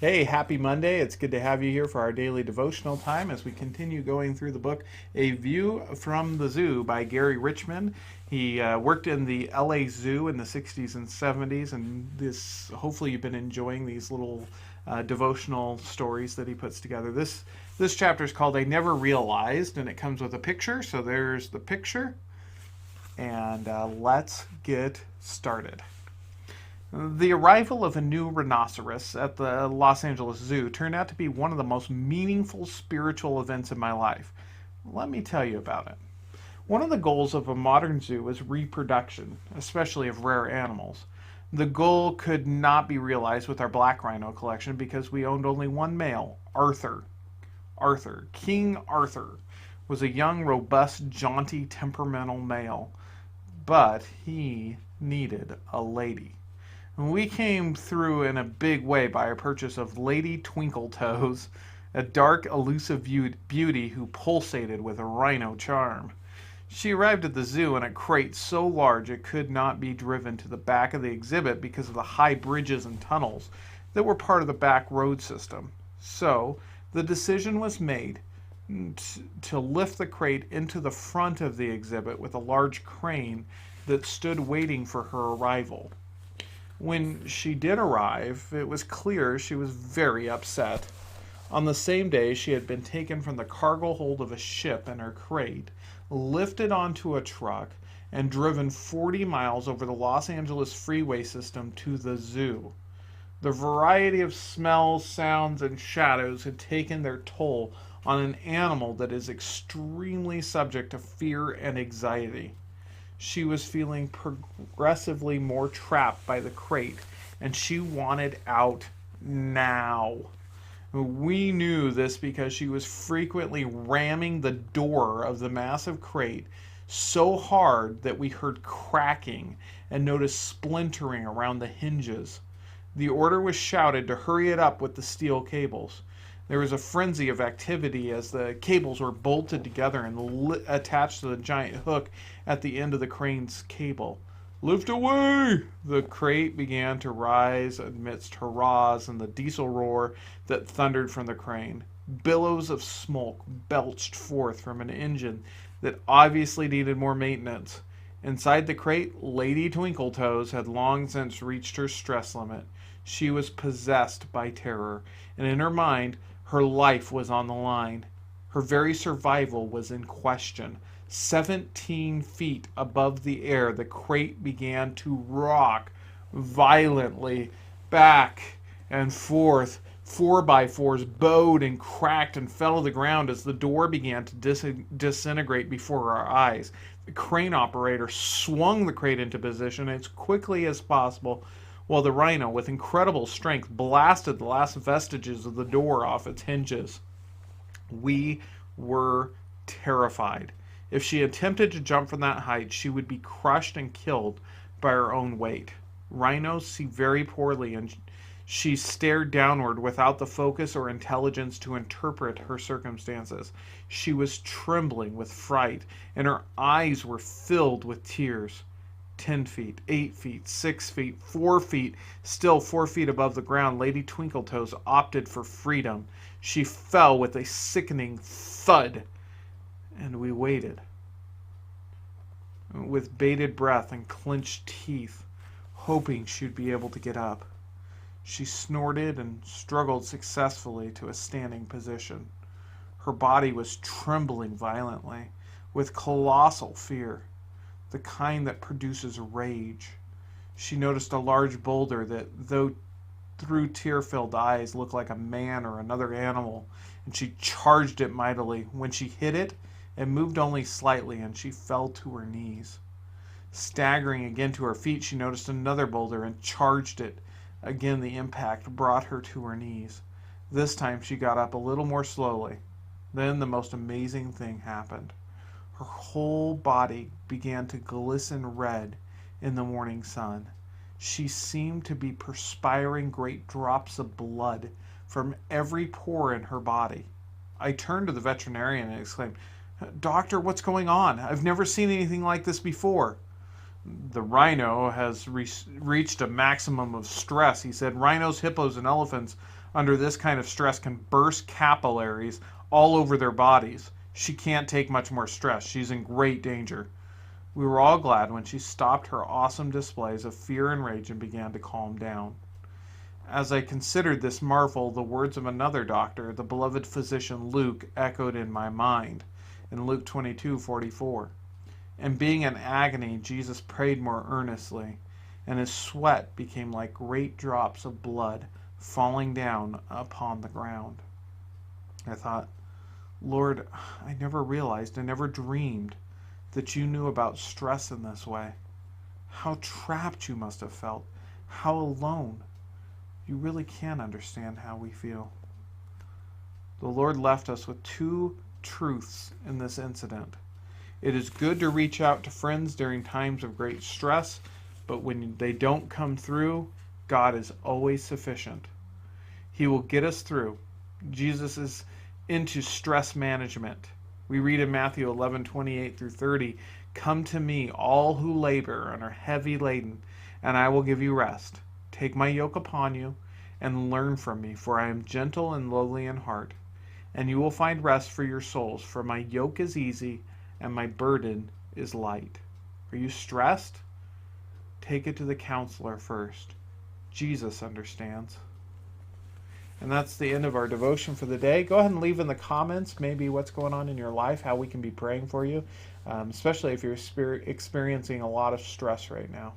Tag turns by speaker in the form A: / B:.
A: Hey, happy Monday. It's good to have you here for our daily devotional time as we continue going through the book A View from the Zoo by Gary Richmond. He worked in the LA Zoo in the 60s and 70s, and hopefully you've been enjoying these little devotional stories that he puts together. This chapter is called I Never Realized, and it comes with a picture. So there's the picture, and let's get started. The arrival of a new rhinoceros at the Los Angeles Zoo turned out to be one of the most meaningful spiritual events in my life. Let me tell you about it. One of the goals of a modern zoo is reproduction, especially of rare animals. The goal could not be realized with our black rhino collection because we owned only one male, Arthur. King Arthur, was a young, robust, jaunty, temperamental male, but he needed a lady. We came through in a big way by our purchase of Lady Twinkletoes, a dark, elusive beauty who pulsated with a rhino charm. She arrived at the zoo in a crate so large it could not be driven to the back of the exhibit because of the high bridges and tunnels that were part of the back road system. So, the decision was made to lift the crate into the front of the exhibit with a large crane that stood waiting for her arrival. When she did arrive, it was clear she was very upset. On the same day, she had been taken from the cargo hold of a ship in her crate, lifted onto a truck, and driven 40 miles over the Los Angeles freeway system to the zoo. The variety of smells, sounds, and shadows had taken their toll on an animal that is extremely subject to fear and anxiety. She was feeling progressively more trapped by the crate, and she wanted out now. We knew this because she was frequently ramming the door of the massive crate so hard that we heard cracking and noticed splintering around the hinges. The order was shouted to hurry it up with the steel cables. There was a frenzy of activity as the cables were bolted together and attached to the giant hook at the end of the crane's cable. "Lift away!" The crate began to rise amidst hurrahs and the diesel roar that thundered from the crane. Billows of smoke belched forth from an engine that obviously needed more maintenance. Inside the crate, Lady Twinkletoes had long since reached her stress limit. She was possessed by terror, and in her mind, her life was on the line. Her very survival was in question. 17 feet above the air, the crate began to rock violently back and forth. 4x4s bowed and cracked and fell to the ground as the door began to disintegrate before our eyes. The crane operator swung the crate into position as quickly as possible, while the rhino, with incredible strength, blasted the last vestiges of the door off its hinges. We were terrified. If she attempted to jump from that height, she would be crushed and killed by her own weight. Rhinos see very poorly, and she stared downward without the focus or intelligence to interpret her circumstances. She was trembling with fright, and her eyes were filled with tears. 10 feet, 8 feet, 6 feet, 4 feet, still 4 feet above the ground, Lady Twinkletoes opted for freedom. She fell with a sickening thud, and we waited. With bated breath and clenched teeth, hoping she'd be able to get up. She snorted and struggled successfully to a standing position. Her body was trembling violently, with colossal fear, the kind that produces rage. She noticed a large boulder that, though through tear-filled eyes, looked like a man or another animal, and she charged it mightily. When she hit it, it moved only slightly, and she fell to her knees. Staggering again to her feet, she noticed another boulder and charged it. Again, the impact brought her to her knees. This time she got up a little more slowly. Then the most amazing thing happened. Her whole body began to glisten red in the morning sun. She seemed to be perspiring great drops of blood from every pore in her body. I turned to the veterinarian and exclaimed, "Doctor, what's going on? I've never seen anything like this before." The rhino has reached a maximum of stress. He said rhinos, hippos, and elephants under this kind of stress can burst capillaries all over their bodies. She can't take much more stress. She's in great danger. We were all glad when she stopped her awesome displays of fear and rage and began to calm down. As I considered this marvel, the words of another doctor, the beloved physician Luke, echoed in my mind in Luke 22:44. And being in agony, Jesus prayed more earnestly, and his sweat became like great drops of blood falling down upon the ground. I thought, Lord, I never realized, I never dreamed that you knew about stress in this way. How trapped you must have felt. How alone. You really can understand how we feel. The Lord left us with two truths in this incident. It is good to reach out to friends during times of great stress, but when they don't come through, God is always sufficient. He will get us through. Jesus is into stress management. We read in Matthew 11:28 through 30, "Come to me, all who labor and are heavy laden, and I will give you rest. Take my yoke upon you and learn from me, for I am gentle and lowly in heart, and you will find rest for your souls, for my yoke is easy and my burden is light." Are you stressed? Take it to the counselor first. Jesus understands. And that's the end of our devotion for the day. Go ahead and leave in the comments maybe what's going on in your life, how we can be praying for you, especially if you're experiencing a lot of stress right now.